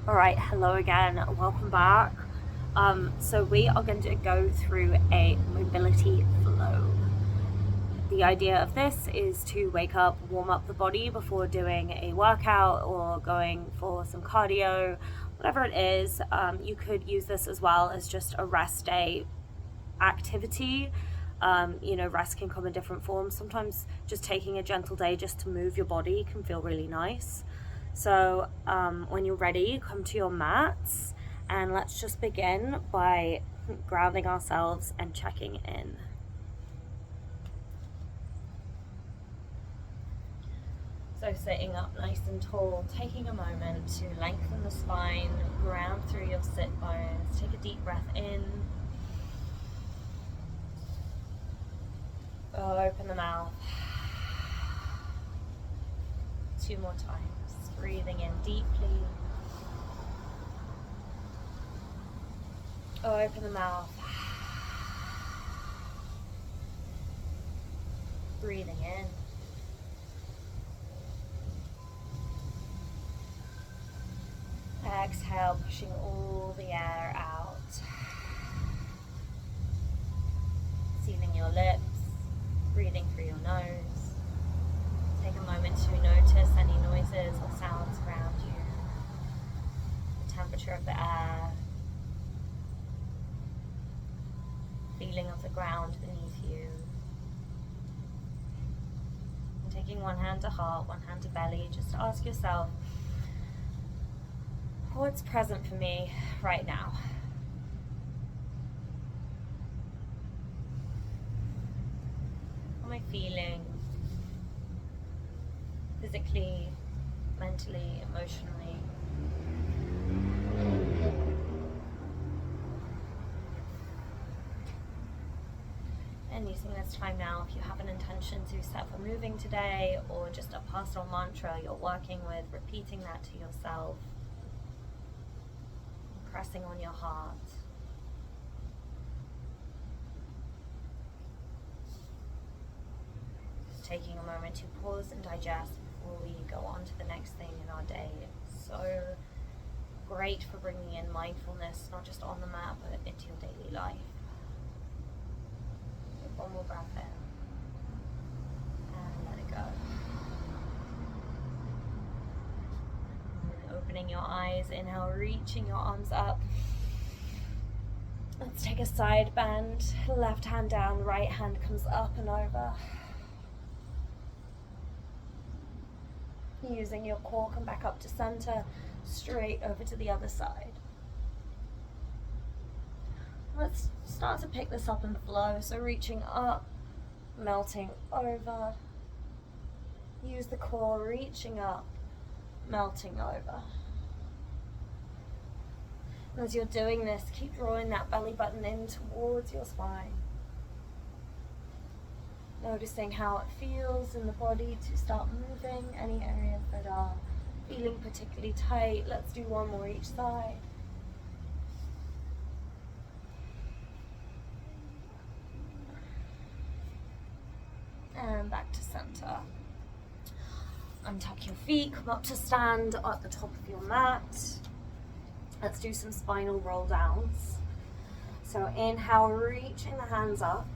All right, hello again. Welcome back. So we are going to go through a mobility flow. The idea of this is to wake up, warm up the body before doing a workout or going for some cardio, whatever it is. You could use this as well as just a rest day activity. Rest can come in different forms. Sometimes just taking a gentle day just to move your body can feel really nice. So when you're ready, come to your mats and let's just begin by grounding ourselves and checking in. So sitting up nice and tall, taking a moment to lengthen the spine, ground through your sit bones, take a deep breath in. Open the mouth. 2 more times. Breathing in deeply. Open the mouth. Breathing in. Exhale, pushing all the air out. Sealing your lips. Breathing through your nose. Take a moment to notice any noises or sounds around you. The temperature of the air. Feeling of the ground beneath you. And taking one hand to heart, one hand to belly, just ask yourself, what's present for me right now? How am I feeling? Physically, mentally, emotionally. And using this time now, if you have an intention to set for moving today or just a personal mantra you're working with, repeating that to yourself, pressing on your heart. Just taking a moment to pause and digest before we go on to the next thing in our day. It's so great for bringing in mindfulness, not just on the mat, but into your daily life. Take one more breath in and let it go. And opening your eyes, inhale, reaching your arms up. Let's take a side bend, left hand down, right hand comes up and over. Using your core, come back up to center, straight over to the other side. Let's start to pick this up and flow. So reaching up, melting over. Use the core, reaching up, melting over. And as you're doing this, keep drawing that belly button in towards your spine. Noticing how it feels in the body to start moving. Any areas that are feeling particularly tight, let's do one more each side. And back to center. Untuck your feet, come up to stand at the top of your mat. Let's do some spinal roll downs. So inhale, reaching the hands up.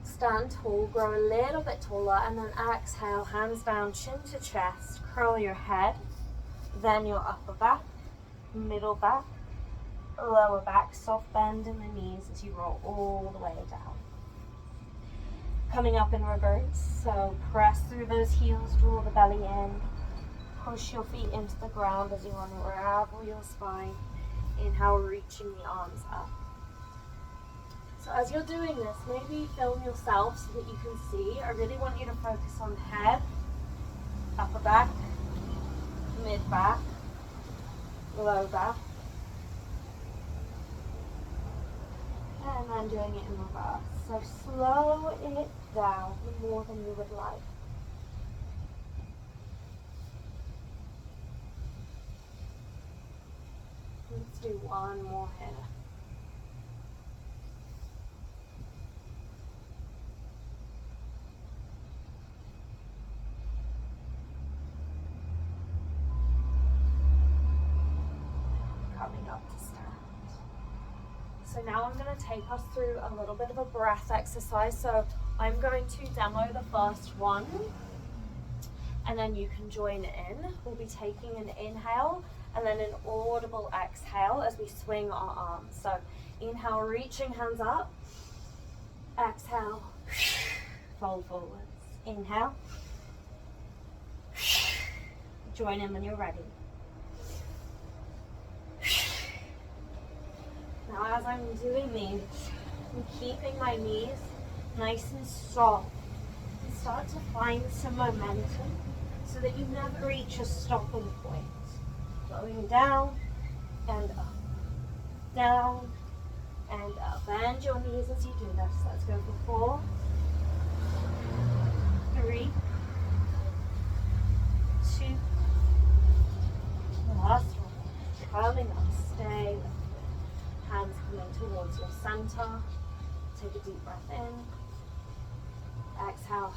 Stand tall, grow a little bit taller, and then exhale, hands down, chin to chest, curl your head, then your upper back, middle back, lower back, soft bend in the knees as you roll all the way down. Coming up in reverse, so press through those heels, draw the belly in, push your feet into the ground as you unravel your spine. Inhale, reaching the arms up. So as you're doing this, maybe film yourself so that you can see. I really want you to focus on head, upper back, mid back, low back, and then doing it in reverse. So slow it down more than you would like. Let's do one more here. up to stand. So now I'm going to take us through a little bit of a breath exercise. So I'm going to demo the first one, and then you can join in. We'll be taking an inhale and then an audible exhale as we swing our arms. So inhale, reaching hands up. Exhale, fold forwards. Inhale. Join in when you're ready. Now as I'm doing these, I'm keeping my knees nice and soft. And start to find some momentum so that you never reach a stopping point. Going down and up. Down and up. Bend your knees as you do this. Let's go for 4, 3, 2, last one. Curling up, stay. Hands coming towards your center. Take a deep breath in. Exhale.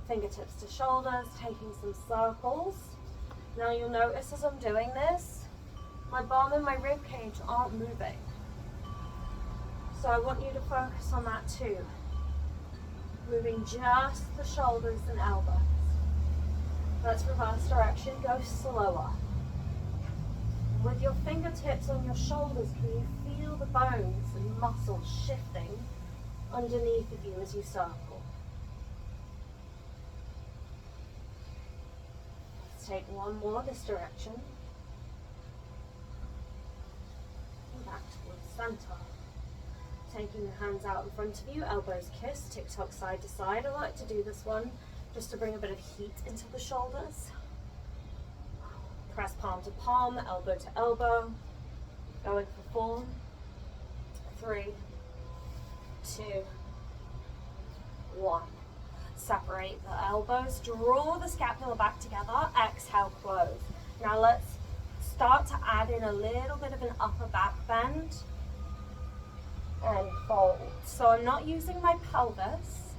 Fingertips to shoulders, taking some circles. Now you'll notice as I'm doing this, my bum and my rib cage aren't moving. So I want you to focus on that too. Moving just the shoulders and elbows. Let's reverse direction, go slower. With your fingertips on your shoulders, can you feel the bones and muscles shifting underneath of you as you circle? Let's take one more this direction. And back towards center. Taking the hands out in front of you, elbows kiss, tick-tock side to side. I like to do this one just to bring a bit of heat into the shoulders. Press palm to palm, elbow to elbow. Going for 4, 3, 2, 1. Separate the elbows, draw the scapula back together, exhale, close. Now let's start to add in a little bit of an upper back bend and fold. So I'm not using my pelvis,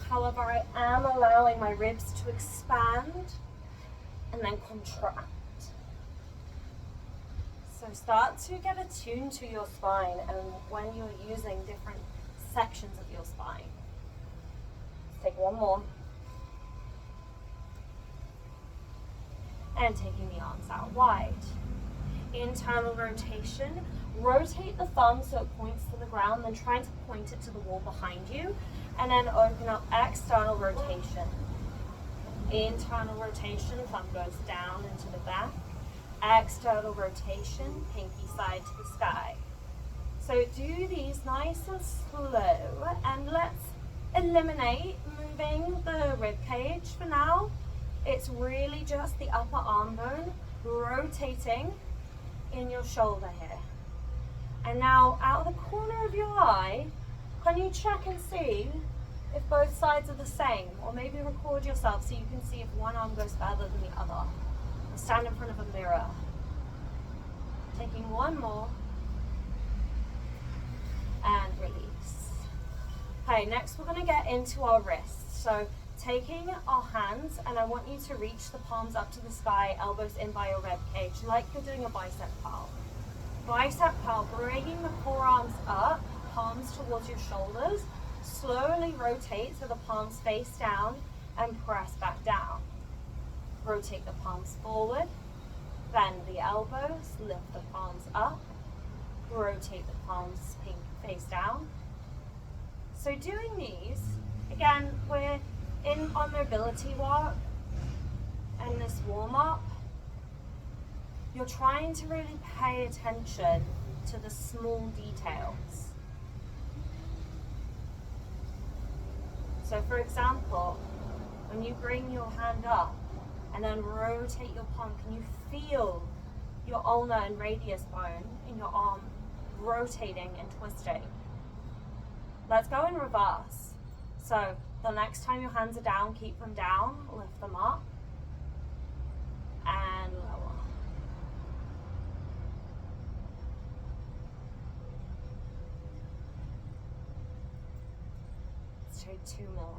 however I am allowing my ribs to expand and then contract. So start to get attuned to your spine and when you're using different sections of your spine. Let's take one more. And taking the arms out wide. Internal rotation. Rotate the thumb so it points to the ground, then try to point it to the wall behind you. And then open up external rotation. Internal rotation, thumb goes down into the back. External rotation, pinky side to the sky. So do these nice and slow, and let's eliminate moving the rib cage for now. It's really just the upper arm bone rotating in your shoulder here. And now out of the corner of your eye, can you check and see if both sides are the same? Or maybe record yourself so you can see if one arm goes further than the other. Stand in front of a mirror. Taking one more. And release. Okay, next we're going to get into our wrists. So taking our hands, and I want you to reach the palms up to the sky, elbows in by your rib cage, like you're doing a bicep curl. Bicep curl, bringing the forearms up, palms towards your shoulders. Slowly rotate so the palms face down and press back down. Rotate the palms forward, bend the elbows, lift the palms up, rotate the palms face down. So doing these, again, we're in our mobility work and this warm-up. You're trying to really pay attention to the small details. So for example, when you bring your hand up and then rotate your palm, can you feel your ulnar and radius bone in your arm rotating and twisting? Let's go in reverse. So the next time your hands are down, keep them down, lift them up, and lower. Let's try 2 more.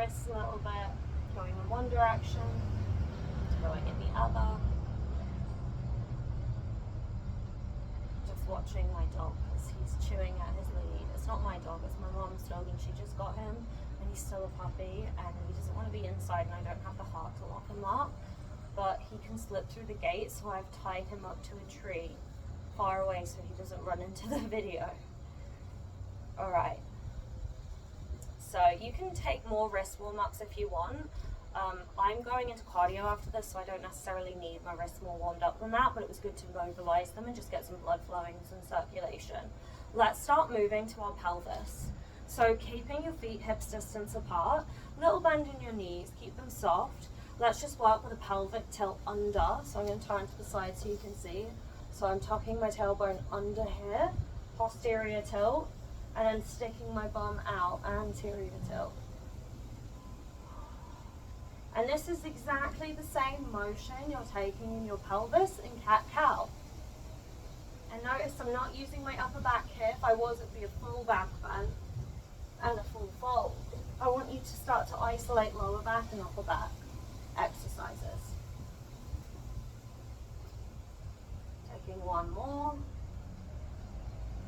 wrists a little bit, going in one direction, going in the other. Just watching my dog as he's chewing at his lead. It's not my dog, it's my mom's dog, and she just got him, and he's still a puppy, and he doesn't want to be inside, and I don't have the heart to lock him up, but he can slip through the gate, so I've tied him up to a tree far away so he doesn't run into the video. Alright, so you can take more wrist warm-ups if you want. I'm going into cardio after this, so I don't necessarily need my wrists more warmed up than that, but it was good to mobilize them and just get some blood flowing and some circulation. Let's start moving to our pelvis. So keeping your feet hips distance apart, little bend in your knees, keep them soft. Let's just work with a pelvic tilt under. So I'm going to turn to the side so you can see. So I'm tucking my tailbone under here, posterior tilt, and then sticking my bum out, anterior tilt. And this is exactly the same motion you're taking in your pelvis in cat-cow. And notice I'm not using my upper back here. If I was, it'd be a full back bend and a full fold. I want you to start to isolate lower back and upper back exercises. Taking one more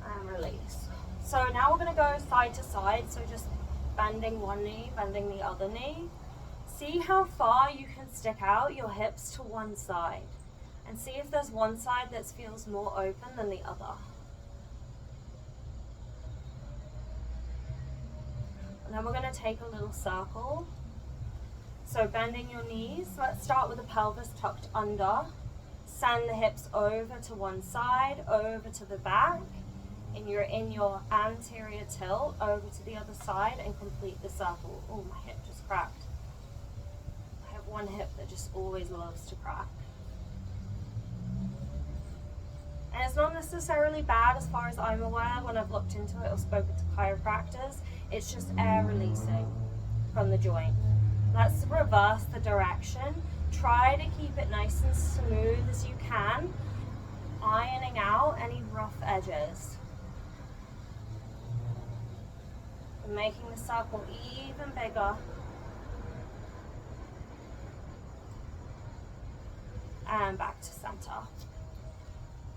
and release. So now we're going to go side to side, so just bending one knee, bending the other knee. See how far you can stick out your hips to one side, and see if there's one side that feels more open than the other. And then we're going to take a little circle. So bending your knees, let's start with the pelvis tucked under. Send the hips over to one side, over to the back, and you're in your anterior tilt over to the other side and complete the circle. Oh, my hip just cracked. I have one hip that just always loves to crack. And it's not necessarily bad as far as I'm aware when I've looked into it or spoken to chiropractors. It's just air releasing from the joint. Let's reverse the direction. Try to keep it nice and smooth as you can, ironing out any rough edges. And making the circle even bigger. And back to center.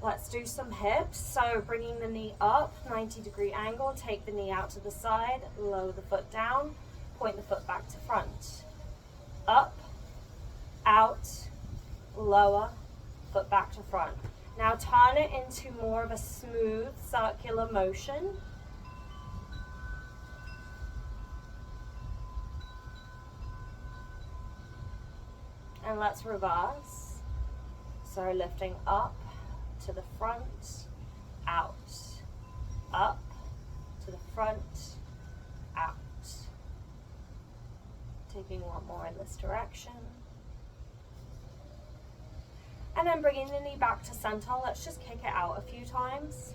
Let's do some hips. So bringing the knee up, 90-degree angle, take the knee out to the side, lower the foot down, point the foot back to front. Up, out, lower, foot back to front. Now turn it into more of a smooth circular motion. And let's reverse. So lifting up to the front, out, up to the front, out. Taking one more in this direction. And then bringing the knee back to center. Let's just kick it out a few times.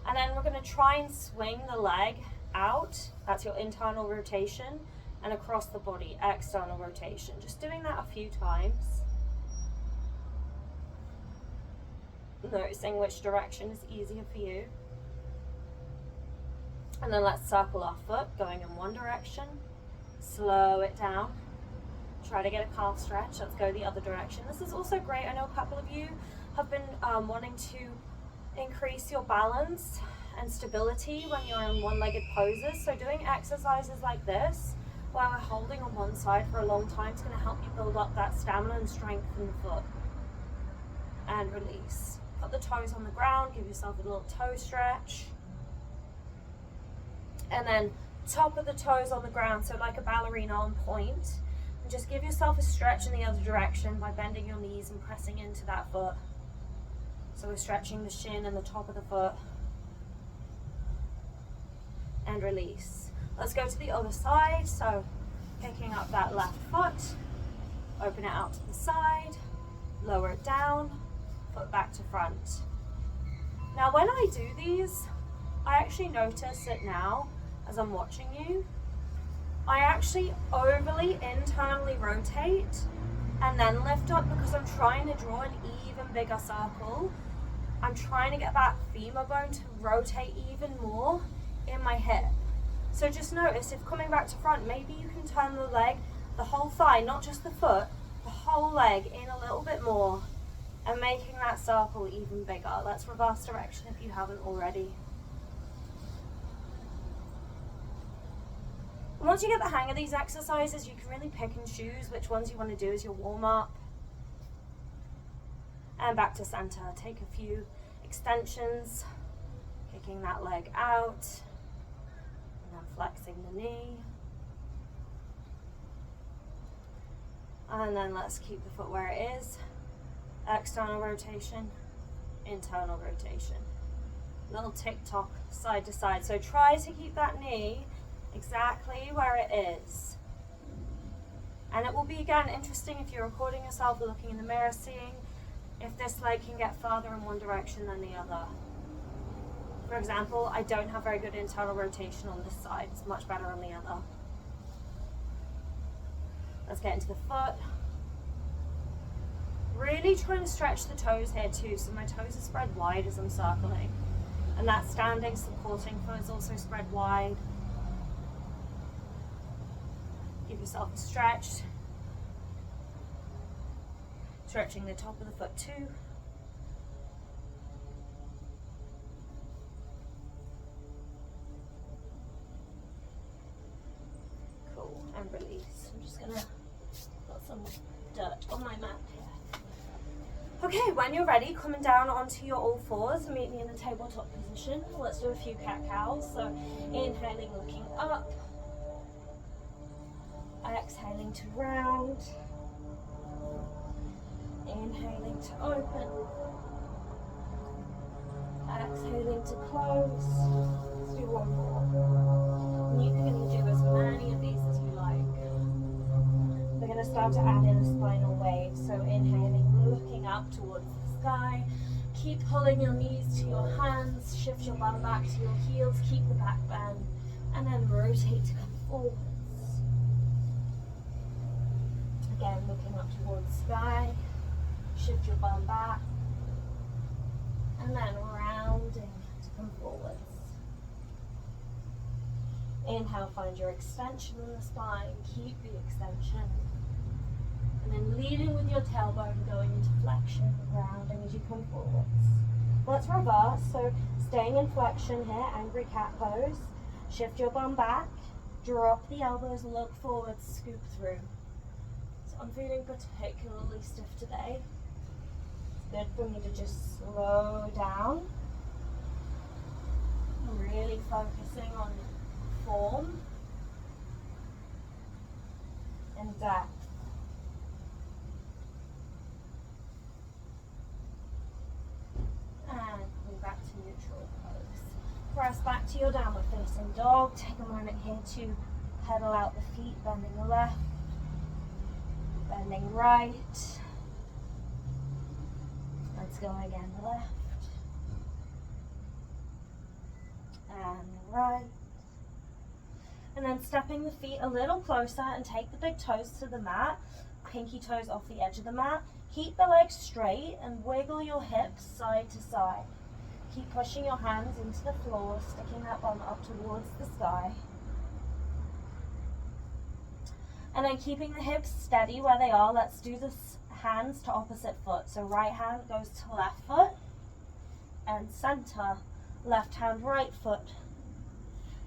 And then we're going to try and swing the leg out. That's your internal rotation. And across the body, external rotation. Just doing that a few times. Noticing which direction is easier for you. And then let's circle our foot, going in one direction. Slow it down. Try to get a calf stretch. Let's go the other direction. This is also great. I know a couple of you have been wanting to increase your balance and stability when you're in one-legged poses. So doing exercises like this, while we're holding on one side for a long time, is going to help you build up that stamina and strength in the foot. And release. Put the toes on the ground, give yourself a little toe stretch. And then top of the toes on the ground, so like a ballerina on point. And just give yourself a stretch in the other direction by bending your knees and pressing into that foot. So we're stretching the shin and the top of the foot. And release. Let's go to the other side. So picking up that left foot, open it out to the side, lower it down, foot back to front. Now when I do these, I actually notice it now as I'm watching you. I actually overly internally rotate and then lift up because I'm trying to draw an even bigger circle. I'm trying to get that femur bone to rotate even more in my hip. So just notice, if coming back to front, maybe you can turn the leg, the whole thigh, not just the foot, the whole leg in a little bit more and making that circle even bigger. Let's reverse direction if you haven't already. And once you get the hang of these exercises, you can really pick and choose which ones you want to do as your warm-up. And back to center. Take a few extensions, kicking that leg out, and then flexing the knee. And then let's keep the foot where it is. External rotation, internal rotation. Little tick-tock side to side. So try to keep that knee exactly where it is. And it will be, again, interesting if you're recording yourself or looking in the mirror, seeing if this leg can get further in one direction than the other. For example, I don't have very good internal rotation on this side. It's much better on the other. Let's get into the foot. Really trying to stretch the toes here too, so my toes are spread wide as I'm circling. And that standing supporting foot is also spread wide. Give yourself a stretch. Stretching the top of the foot too. Cool, and release. I'm just gonna put some dirt on my mat here. Okay, when you're ready, coming down onto your all fours and meet me in the tabletop position. Let's do a few cat-cows. So inhaling, looking up. Exhaling to round. Inhaling to open. Exhaling to close. Let's do one more. And you can do as many of these as you like. We're going to start to add in a spinal wave. So inhaling, looking up towards the sky. Keep pulling your knees to your hands. Shift your bum back to your heels. Keep the back bend. And then rotate to come forwards. Again, looking up towards the sky. Shift your bum back. And then rounding to come forwards. Inhale, find your extension in the spine. Keep the extension. And then leading with your tailbone, going into flexion, rounding as you come forwards. Let's reverse. So staying in flexion here, angry cat pose. Shift your bum back. Drop the elbows, look forward, scoop through. So I'm feeling particularly stiff today. Good for me to just slow down. I'm really focusing on form and depth. And coming back to neutral pose. Press back to your downward facing dog. Take a moment here to pedal out the feet, bending the left, bending right. Let's go again, left and right. And then stepping the feet a little closer and take the big toes to the mat, pinky toes off the edge of the mat. Keep the legs straight and wiggle your hips side to side. Keep pushing your hands into the floor, sticking that bum up towards the sky. And then keeping the hips steady where they are, let's do this hands to opposite foot. So right hand goes to left foot and center, left hand, right foot,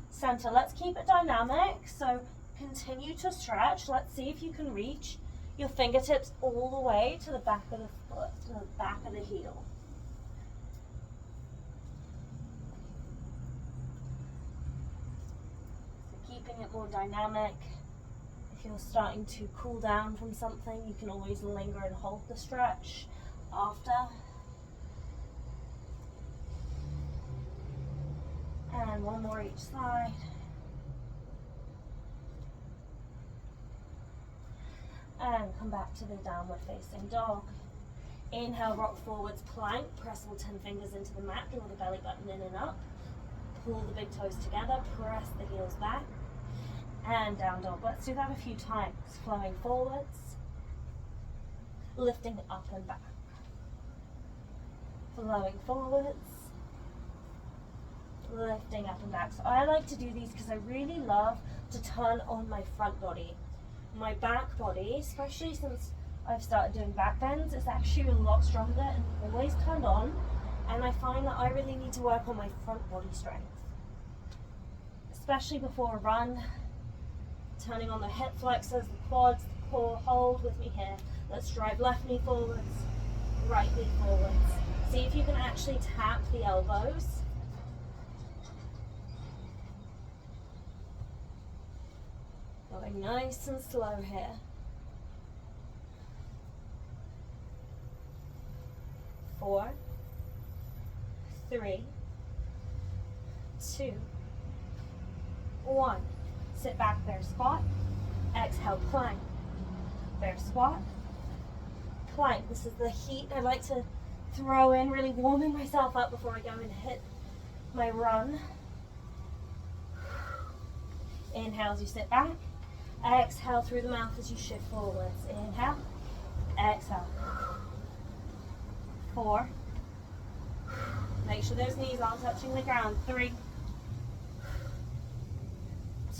center. Let's keep it dynamic. So continue to stretch. Let's see if you can reach your fingertips all the way to the back of the foot, to the back of the heel. So keeping it more dynamic. If you're starting to cool down from something, you can always linger and hold the stretch after. And one more each side. And come back to the downward facing dog. Inhale, rock forwards, plank. Press all 10 fingers into the mat. Draw the belly button in and up. Pull the big toes together. Press the heels back. And down dog. Let's do that a few times. Flowing forwards, lifting up and back. Flowing forwards, lifting up and back. So I like to do these because I really love to turn on my front body. My back body, especially since I've started doing back bends, is actually a lot stronger and always turned on, and I find that I really need to work on my front body strength, especially before a run. Turning on the hip flexors, the quads, the core. Hold with me here. Let's drive left knee forwards, right knee forwards. See if you can actually tap the elbows. Going nice and slow here. 4, 3, 2, 1. Sit back, bear squat. Exhale, plank. Bear squat. Plank. This is the heat I like to throw in, really warming myself up before I go and hit my run. Inhale as you sit back. Exhale through the mouth as you shift forwards. Inhale. Exhale. 4. Make sure those knees aren't touching the ground. 3,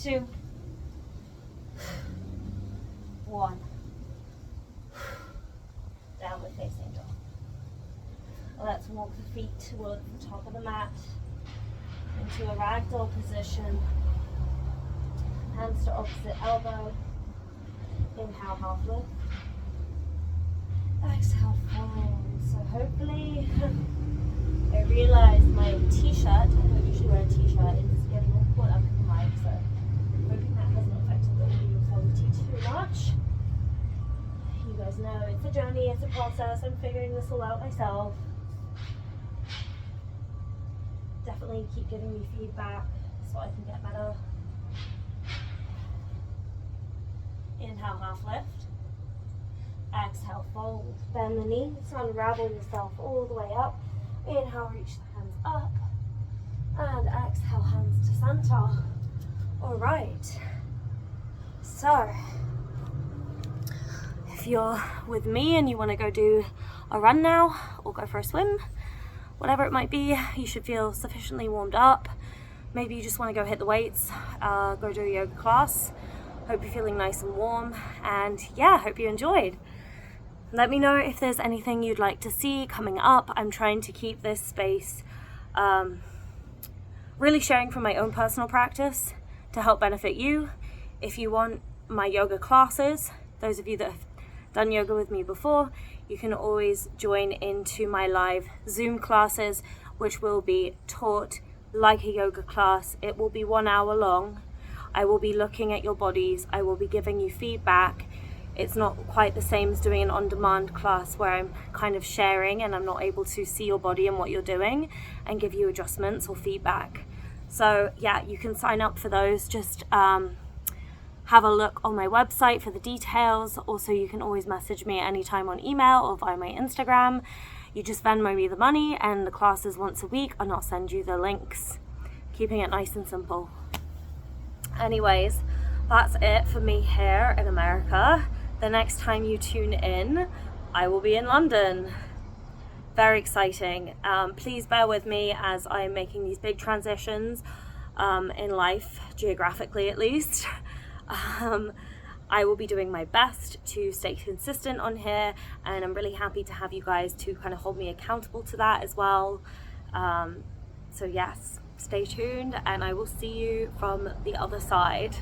2, 1. Downward facing dog. Let's walk the feet towards the top of the mat into a ragdoll position. Hands to opposite elbow. Inhale, half lift. Exhale, fold. So hopefully, I realized my t-shirt, I don't usually wear a t-shirt, is getting all caught up in the mic, so I'm hoping that hasn't affected the audio quality too much. You guys know it's a journey, it's a process. I'm figuring this all out myself. Definitely keep giving me feedback so I can get better. Inhale, half lift. Exhale, fold. Bend the knees, unravel yourself all the way up. Inhale, reach the hands up. And exhale, hands to center. All right. So, if you're with me and you want to go do a run now or go for a swim, whatever it might be, you should feel sufficiently warmed up. Maybe you just want to go hit the weights, go do a yoga class. Hope you're feeling nice and warm, and yeah, hope you enjoyed. Let me know if there's anything you'd like to see coming up. I'm trying to keep this space really sharing from my own personal practice to help benefit you. If you want my yoga classes, those of you that have done yoga with me before, you can always join into my live Zoom classes, which will be taught like a yoga class. It will be 1 hour long. I will be looking at your bodies. I will be giving you feedback. It's not quite the same as doing an on-demand class where I'm kind of sharing and I'm not able to see your body and what you're doing and give you adjustments or feedback. So yeah, you can sign up for those. Just have a look on my website for the details. Also, you can always message me anytime on email or via my Instagram. You just Venmo me the money, and the class is once a week, and I'll send you the links. Keeping it nice and simple. Anyways, that's it for me here in America. The next time you tune in, I will be in London. Very exciting. Please bear with me as I'm making these big transitions in life, geographically at least. I will be doing my best to stay consistent on here, and I'm really happy to have you guys to kind of hold me accountable to that as well. So yes, stay tuned, and I will see you from the other side.